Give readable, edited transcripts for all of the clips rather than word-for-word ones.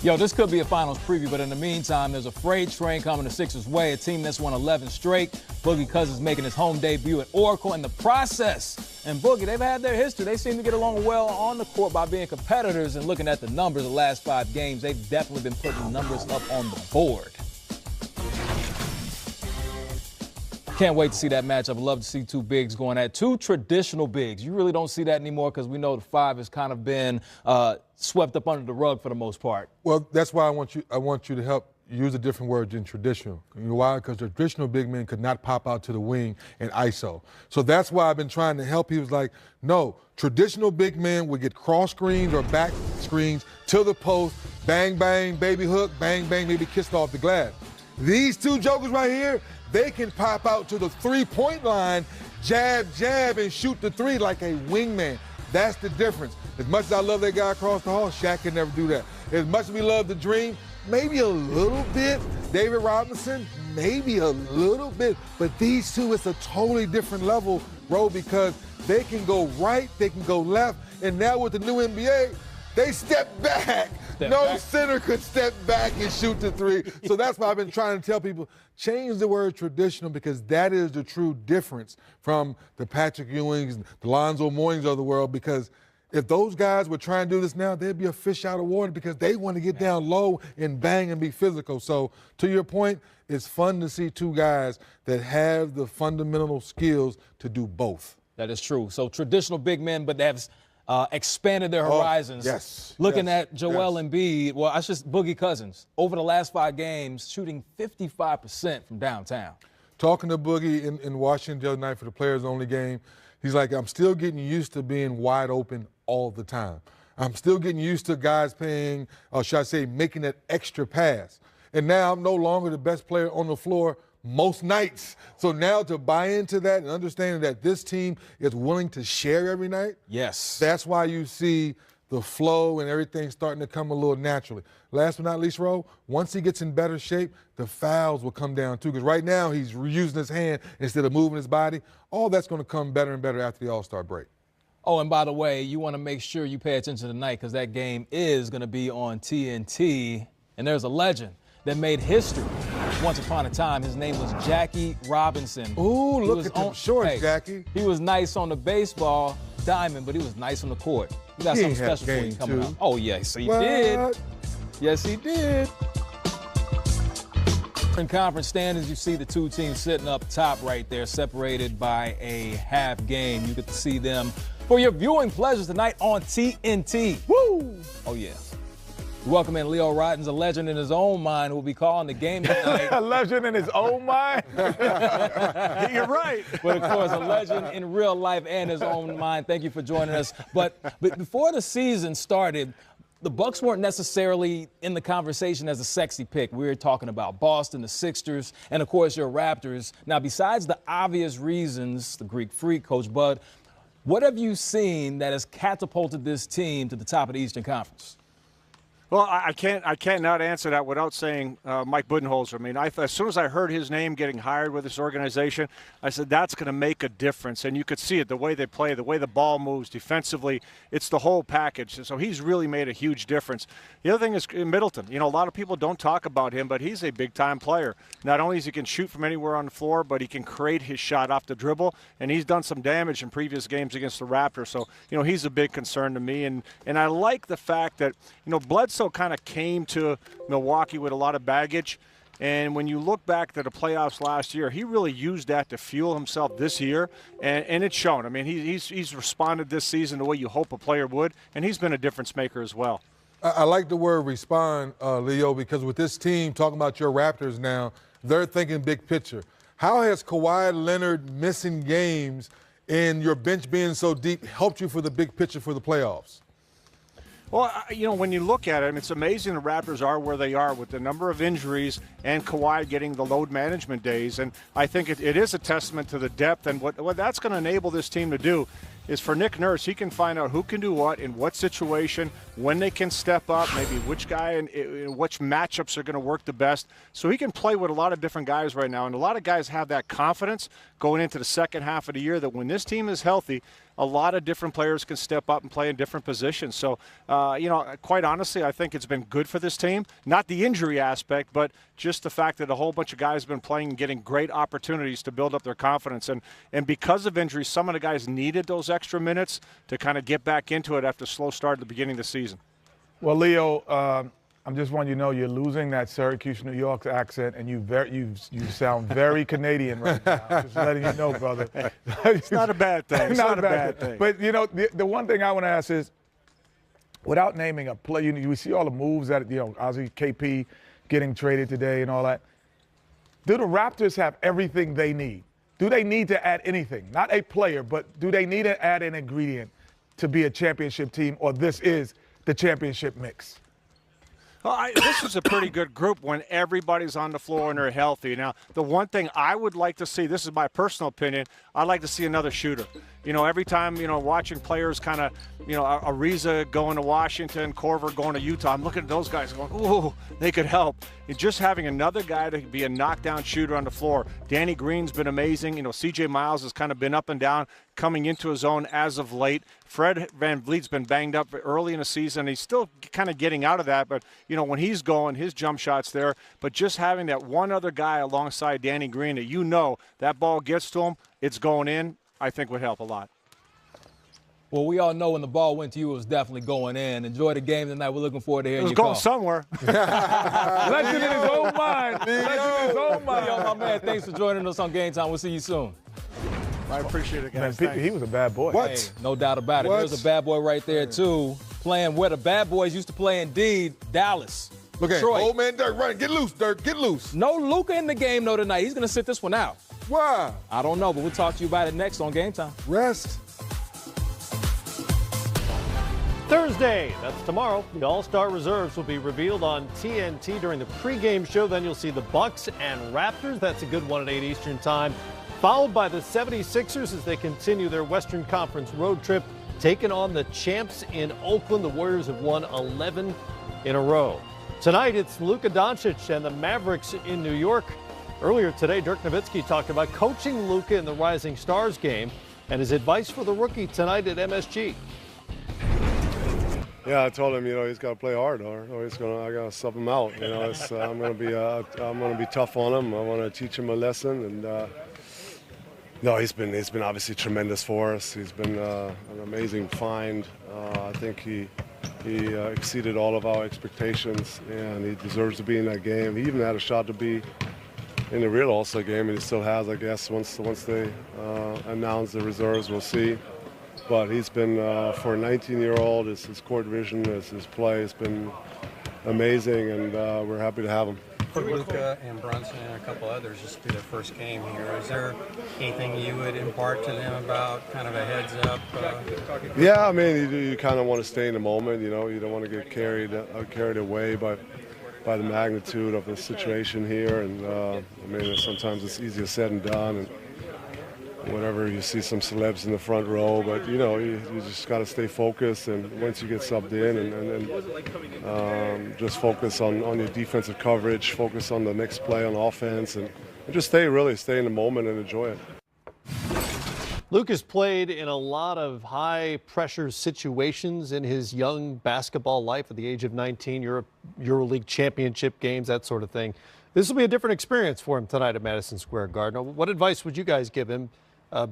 Yo, this could be a finals preview, but in the meantime, there's a freight train coming the Sixers' way, a team that's won 11 straight. Boogie Cousins making his home debut at Oracle in the process. And Boogie, they've had their history. They seem to get along well on the court by being competitors, and looking at the numbers the last 5 games, they've definitely been putting numbers up on the board. Can't wait to see that matchup. I'd love to see 2 bigs going at 2 traditional bigs. You really don't see that anymore because we know the 5 has kind of been swept up under the rug for the most part. Well, that's why I want you to help use a different word than traditional. You know why? Because the traditional big men could not pop out to the wing and ISO. So that's why I've been trying to help. He was like, no, traditional big men would get cross screens or back screens to the post, bang, bang, baby hook, bang, bang, maybe kissed off the glass. These 2 jokers right here, they can pop out to the 3-point line, jab, jab, and shoot the 3 like a wingman. That's the difference. As much as I love that guy across the hall, Shaq can never do that. As much as we love the dream, maybe a little bit. David Robinson, maybe a little bit. But these 2, it's a totally different level, bro, because they can go right, they can go left, and now with the new NBA, they step back. No center could step back and shoot the 3. So that's why I've been trying to tell people, change the word traditional, because that is the true difference from the Patrick Ewings, the Lonzo Moyings of the world, because if those guys were trying to do this now, they'd be a fish out of water because they want to get down low and bang and be physical. So to your point, it's fun to see 2 guys that have the fundamental skills to do both. That is true. So traditional big men, but they have expanded their horizons. Yes. Looking at Joel Embiid, well, that's just Boogie Cousins. Over the last 5 games, shooting 55% from downtown. Talking to Boogie in Washington the other night for the players-only game, he's like, I'm still getting used to being wide open all the time. I'm still getting used to guys paying, or should I say, making that extra pass. And now I'm no longer the best player on the floor most nights. So now to buy into that and understanding that this team is willing to share every night, yes, that's why you see the flow and everything starting to come a little naturally. Last but not least, Ro, once he gets in better shape, the fouls will come down too, because right now he's using his hand instead of moving his body. All that's going to come better and better after the All-Star break. Oh, and by the way, you want to make sure you pay attention tonight because that game is going to be on TNT, and there's a legend that made history once upon a time. His name was Jackie Robinson. Ooh, look at them shorts, Jackie. He was nice on the baseball diamond, but he was nice on the court. We got something special for you coming up. Oh, yes, he did. Yes, he did. In conference standings, you see the 2 teams sitting up top right there, separated by a half game. You get to see them for your viewing pleasures tonight on TNT. Woo! Oh, yeah. Welcome in Leo Rotten's a legend in his own mind who will be calling the game tonight. A legend in his own mind? You're right. But, of course, a legend in real life and his own mind. Thank you for joining us. But before the season started, the Bucks weren't necessarily in the conversation as a sexy pick. We were talking about Boston, the Sixers, and, of course, your Raptors. Now, besides the obvious reasons, the Greek Freak, Coach Bud, what have you seen that has catapulted this team to the top of the Eastern Conference? Well, I can't not answer that without saying Mike Budenholzer. I mean, as soon as I heard his name getting hired with this organization, I said that's going to make a difference. And you could see it, the way they play, the way the ball moves defensively. It's the whole package. So he's really made a huge difference. The other thing is Middleton. You know, a lot of people don't talk about him, but he's a big-time player. Not only does he can shoot from anywhere on the floor, but he can create his shot off the dribble. And he's done some damage in previous games against the Raptors. So, you know, he's a big concern to me. And I like the fact that, you know, Bledsoe kind of came to Milwaukee with a lot of baggage. And when you look back to the playoffs last year, he really used that to fuel himself this year, and it's shown. I mean, he's responded this season the way you hope a player would, and he's been a difference maker as well. I like the word respond, Leo, because with this team, talking about your Raptors now, they're thinking big picture. How has Kawhi Leonard missing games and your bench being so deep helped you for the big picture for the playoffs? Well, you know, when you look at it, it's amazing the Raptors are where they are with the number of injuries and Kawhi getting the load management days. And I think it is a testament to the depth. And what that's going to enable this team to do is for Nick Nurse, he can find out who can do what in what situation, when they can step up, maybe which guy and which matchups are going to work the best. So he can play with a lot of different guys right now. And a lot of guys have that confidence going into the second half of the year that when this team is healthy, a lot of different players can step up and play in different positions. So, quite honestly, I think it's been good for this team. Not the injury aspect, but just the fact that a whole bunch of guys have been playing and getting great opportunities to build up their confidence. And because of injuries, some of the guys needed those extra minutes to kind of get back into it after a slow start at the beginning of the season. Well, Leo, I'm just wanting you to know you're losing that Syracuse, New York accent, and you sound very Canadian right now. Just letting you know, brother. It's not a bad thing. It's not a bad thing. But, the one thing I want to ask is, without naming a player, we see all the moves that, Ozzy, KP getting traded today and all that. Do the Raptors have everything they need? Do they need to add anything? Not a player, but do they need to add an ingredient to be a championship team, or this is the championship mix? Well, this is a pretty good group when everybody's on the floor and they're healthy. Now, the one thing I would like to see, this is my personal opinion, I'd like to see another shooter. Every time, watching players kind of, Ariza going to Washington, Korver going to Utah, I'm looking at those guys going, ooh, they could help. And just having another guy to be a knockdown shooter on the floor. Danny Green's been amazing. CJ Miles has kind of been up and down, coming into his own as of late. Fred VanVleet's been banged up early in the season. He's still kind of getting out of that, but, when he's going, his jump shot's there. But just having that one other guy alongside Danny Green that that ball gets to him, it's going in, I think would help a lot. Well, we all know when the ball went to you, it was definitely going in. Enjoy the game tonight. We're looking forward to hearing you call. It was going somewhere. Legend in his own mind. Legend in his own mind. Yo, my man, thanks for joining us on Game Time. We'll see you soon. I appreciate it, guys. Man, he was a bad boy. What? Hey, no doubt about it. What? There's a bad boy right there, too, playing where the bad boys used to play indeed, Dallas. Look at Detroit. old man Dirk running. Get loose, Dirk. Get loose. No Luka in the game, though, tonight. He's going to sit this one out. Why? I don't know, but we'll talk to you about it next on Game Time. Rest. Thursday, that's tomorrow. The All-Star reserves will be revealed on TNT during the pregame show. Then you'll see the Bucks and Raptors. That's a good one at 8 Eastern time. Followed by the 76ers as they continue their Western Conference road trip, taking on the champs in Oakland. The Warriors have won 11 in a row. Tonight, it's Luka Doncic and the Mavericks in New York. Earlier today, Dirk Nowitzki talked about coaching Luka in the Rising Stars game and his advice for the rookie tonight at MSG. Yeah, I told him, he's got to play hard, or I got to sub him out. I'm going to be tough on him. I want to teach him a lesson, and he's been obviously tremendous for us. He's been an amazing find. I think he exceeded all of our expectations, and he deserves to be in that game. He even had a shot to be in the real All-Star game, and he still has, I guess. Once they announce the reserves, we'll see. But he's been, for a 19-year-old, his court vision, his play has been amazing, and we're happy to have him. For Luka and Brunson and a couple others, just be their first game here. Is there anything you would impart to them about kind of a heads up? Yeah, I mean, you kind of want to stay in the moment. You don't want to get carried away by the magnitude of the situation here. And sometimes it's easier said than done. And whatever, you see some celebs in the front row, but you just got to stay focused, and once you get subbed in, and just focus on your defensive coverage, focus on the next play on offense, and just stay in the moment and enjoy it. Luka's played in a lot of high-pressure situations in his young basketball life at the age of 19, EuroLeague championship games, that sort of thing. This will be a different experience for him tonight at Madison Square Garden. What advice would you guys give him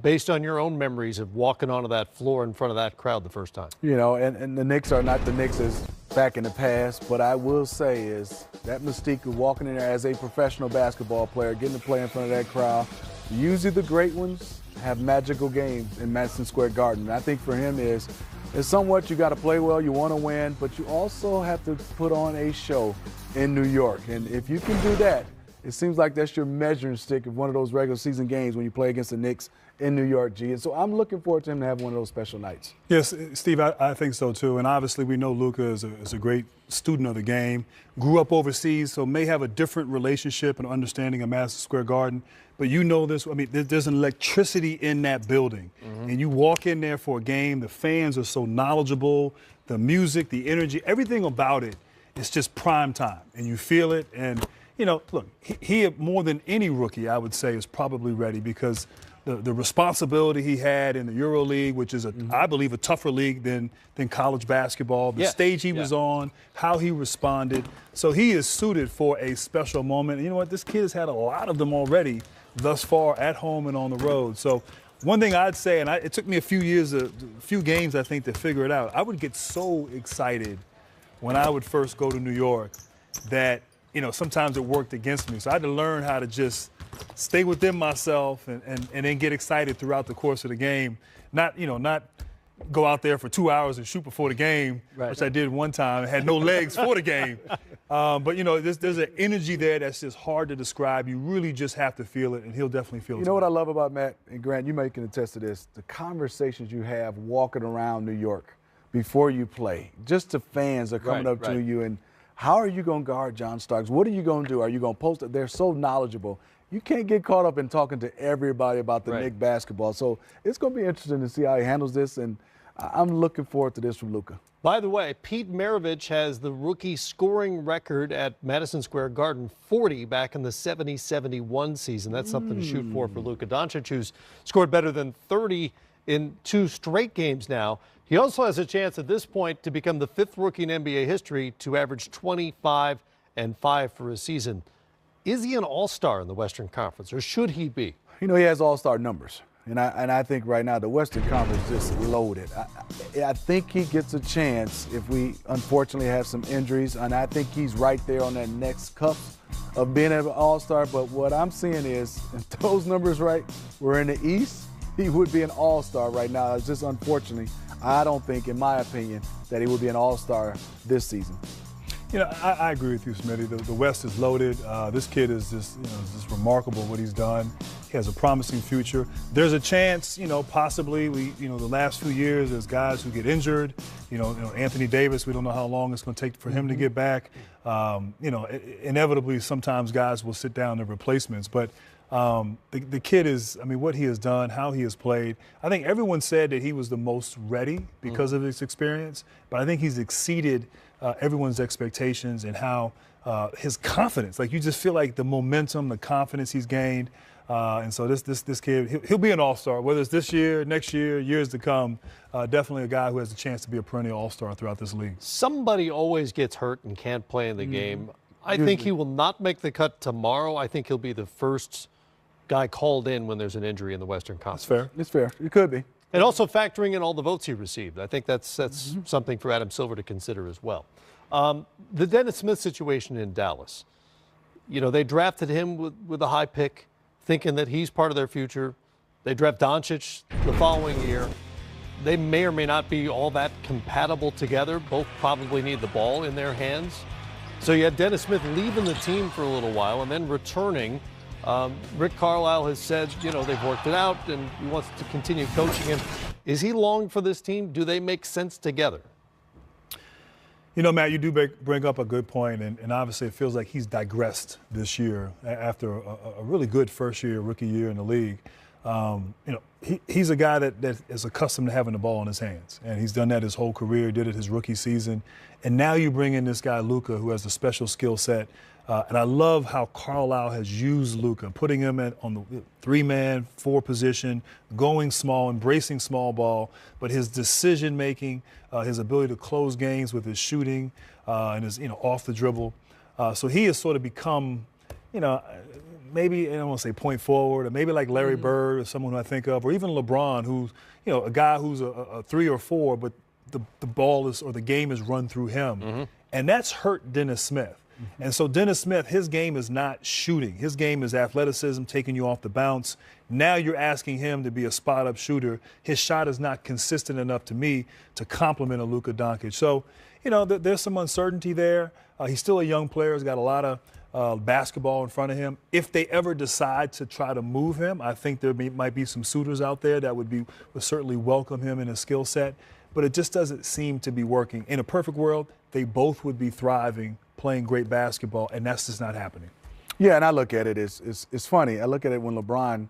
based on your own memories of walking onto that floor in front of that crowd the first time? And the Knicks are not the Knicks as back in the past, but I will say is that mystique of walking in there as a professional basketball player, getting to play in front of that crowd. Usually the great ones have magical games in Madison Square Garden. And I think for him is somewhat you got to play well, you want to win, but you also have to put on a show in New York. And if you can do that, it seems like that's your measuring stick of one of those regular season games when you play against the Knicks in New York, G. And so I'm looking forward to him to have one of those special nights. Yes, Steve, I think so too. And obviously we know Luka is a great student of the game, grew up overseas, so may have a different relationship and understanding of Madison Square Garden. But this, there's an electricity in that building. Mm-hmm. And you walk in there for a game, the fans are so knowledgeable, the music, the energy, everything about it, it's just prime time. And you feel it. And, look, he more than any rookie, I would say, is probably ready because the responsibility he had in the Euro League, which is, I believe, a tougher league than college basketball, the stage he was on, how he responded. So he is suited for a special moment. And you know what? This kid has had a lot of them already thus far at home and on the road. So one thing I'd say, and it took me a few games, I think, to figure it out. I would get so excited when I would first go to New York that, sometimes it worked against me. So I had to learn how to just stay within myself and then get excited throughout the course of the game. Not go out there for 2 hours and shoot before the game, which I did one time. I had no legs for the game. But, there's an energy there that's just hard to describe. You really just have to feel it, and he'll definitely feel it. You know what I love about Matt and Grant? You may can attest to this. The conversations you have walking around New York before you play. Just the fans are coming up to you, and how are you going to guard John Starks? What are you going to do? Are you going to post it? They're so knowledgeable. You can't get caught up in talking to everybody about the Knick basketball. So it's going to be interesting to see how he handles this, and I'm looking forward to this from Luka. By the way, Pete Maravich has the rookie scoring record at Madison Square Garden, 40 back in the 70-71 season. That's something to shoot for Luka Doncic, who's scored better than 30 in 2 straight games now. He also has a chance at this point to become the 5th rookie in NBA history to average 25 and 5 for a season. Is he an all-star in the Western Conference, or should he be? He has all-star numbers. And I think right now the Western Conference is just loaded. I think he gets a chance if we unfortunately have some injuries, and I think he's right there on that next cusp of being an all-star. But what I'm seeing is, if those numbers were in the East, he would be an all-star right now. It's just unfortunately, I don't think, in my opinion, that he would be an all-star this season. I agree with you, Smitty. The West is loaded. This kid is just remarkable what he's done. He has a promising future. There's a chance, possibly the last few years there's guys who get injured. Anthony Davis, we don't know how long it's going to take for him to get back. Inevitably, sometimes guys will sit down their replacements. But the kid is, what he has done, how he has played. I think everyone said that he was the most ready because of his experience, but I think he's exceeded everyone's expectations and how his confidence, you just feel like the momentum, the confidence he's gained. And so this kid, he'll be an all-star, whether it's this year, next year, years to come. Definitely a guy who has a chance to be a perennial all-star throughout this league. Somebody always gets hurt and can't play in the game. I think he will not make the cut tomorrow. I think he'll be the first guy called in when there's an injury in the Western Conference. That's fair. It's fair. It could be. And also factoring in all the votes he received. I think that's something for Adam Silver to consider as well. The Dennis Smith situation in Dallas. They drafted him with a high pick, thinking that he's part of their future. They draft Doncic the following year. They may or may not be all that compatible together. Both probably need the ball in their hands. So you had Dennis Smith leaving the team for a little while and then returning. Rick Carlisle has said, they've worked it out and he wants to continue coaching him. Is he long for this team? Do they make sense together? Matt, you do bring up a good point, and obviously it feels like he's digressed this year after a really good first-year, rookie year in the league. He's a guy that is accustomed to having the ball in his hands, and he's done that his whole career, did it his rookie season. And now you bring in this guy, Luka, who has a special skill set. And I love how Carlisle has used Luka, putting him on the 3-man, 4 position, going small, embracing small ball, but his decision-making, his ability to close games with his shooting and his, off the dribble. So he has sort of become, maybe, I don't want to say point forward, or maybe like Larry Bird or someone who I think of, or even LeBron, who's, a guy who's a 3 or 4, but the ball is, or the game is run through him. And that's hurt Dennis Smith. And so Dennis Smith, his game is not shooting. His game is athleticism, taking you off the bounce. Now you're asking him to be a spot-up shooter. His shot is not consistent enough to me to complement a Luka Doncic. So, there's some uncertainty there. He's still a young player. He's got a lot of basketball in front of him. If they ever decide to try to move him, I think there might be some suitors out there that would certainly welcome him in his skill set. But it just doesn't seem to be working. In a perfect world, they both would be thriving, playing great basketball, and that's just not happening. Yeah, and I look at it, it's funny. I look at it when LeBron,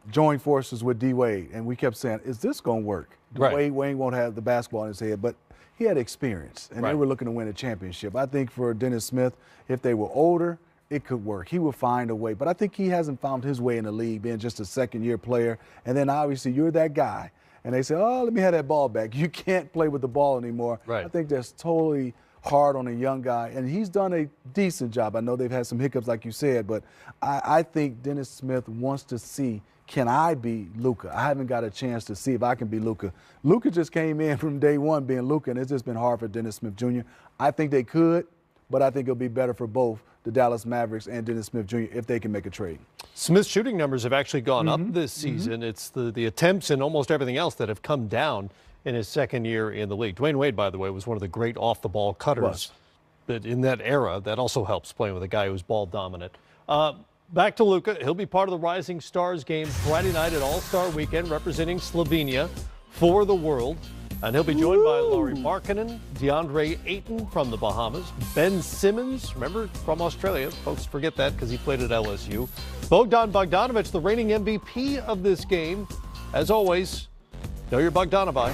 joined forces with D-Wade, and we kept saying, is this going to work? Wade won't have the basketball in his head, but he had experience, and they were looking to win a championship. I think for Dennis Smith, if they were older it could work. He will find a way. But I think he hasn't found his way in the league, being just a second-year player. And then obviously you're that guy. And they say, oh, let me have that ball back. You can't play with the ball anymore. Right. I think that's totally hard on a young guy. And he's done a decent job. I know they've had some hiccups, like you said, but I think Dennis Smith wants to see, can I be Luka? I haven't got a chance to see if I can be Luka. Luka just came in from day one being Luka, and it's just been hard for Dennis Smith Jr. I think they could, but I think it'll be better for both the Dallas Mavericks and Dennis Smith Jr. if they can make a trade. Smith's shooting numbers have actually gone up this season. It's the attempts and almost everything else that have come down in his second year in the league. Dwayne Wade, by the way, was one of the great off-the-ball cutters. But in that era, that also helps playing with a guy who's ball dominant. Back to Luka. He'll be part of the Rising Stars game Friday night at All-Star Weekend, representing Slovenia for the world. And he'll be joined by Lauri Markkanen, DeAndre Ayton from the Bahamas, Ben Simmons, remember, from Australia. Folks forget that because he played at LSU. Bogdan Bogdanovic, the reigning MVP of this game. As always, know your Bogdanovi.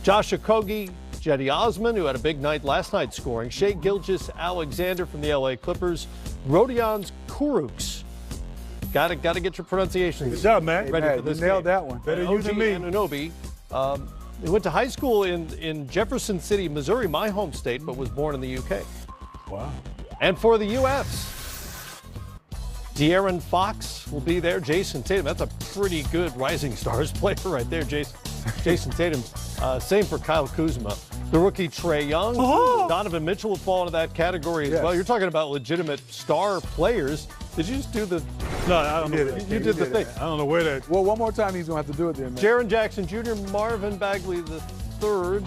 Josh Okogie, Cedi Osman, who had a big night last night scoring. Shai Gilgeous-Alexander from the LA Clippers. Rodions Kurucs. Gotta get your pronunciation. Good job, man. Ready for this You nailed game. that one. Better you than me. Anunoby. He went to high school in Jefferson City, Missouri, my home state, but was born in the UK. Wow. And for the U.S., De'Aaron Fox will be there. Jason Tatum, that's a pretty good Rising Stars player right there, Jason Tatum. Same for Kyle Kuzma. The rookie Trae Young. Donovan Mitchell will fall into that category as well. You're talking about legitimate star players. Did you just do the... No, I don't know. You did the thing. I don't know where that. Well, one more time he's going to have to do it then, man. Jaren Jackson Jr., Marvin Bagley III,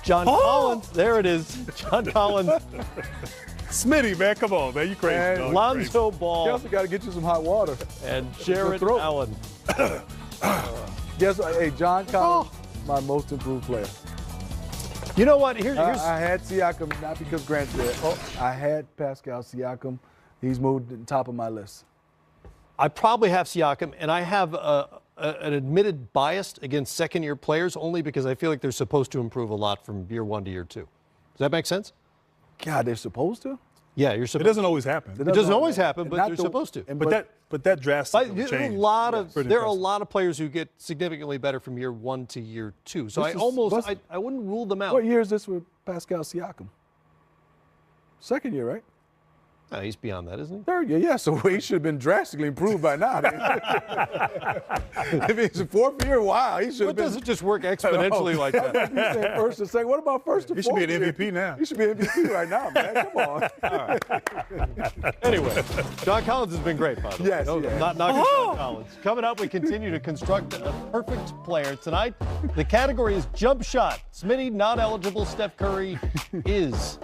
John Collins. There it is. John Collins. Smitty, man, come on, man, you crazy. Man, dog. Lonzo Ball. Kelsey got to get you some hot water. And Jared throat. Allen. Guess what? Hey, John Collins, my most improved player. You know what? Here's I had Siakam, not because Grant said. I had Pascal Siakam. He's moved to the top of my list. I probably have Siakam, and I have an admitted bias against second-year players only because I feel like they're supposed to improve a lot from year one to year two. Does that make sense? God, they're supposed to? Yeah, you're It supposed doesn't always happen. It doesn't always happen, but they're supposed to. But that drastic There change. are a lot of players who get significantly better from year one to year two. So I wouldn't rule them out. What year is this with Pascal Siakam? Second year, right? No, he's beyond that, isn't he? Third year, yeah. So he should have been drastically improved by now. If it's a fourth year, wow, he should have been. It doesn't just work exponentially like that. You said first and second. What about first and He should fourth be an year? MVP now. He should be an MVP right now, man. Come on. Anyway, John Collins has been great, by the way. Yes, No, he has. not knocking John Collins. Coming up, we continue to construct a perfect player. Tonight, the category is jump shot. Smitty, not eligible. Steph Curry is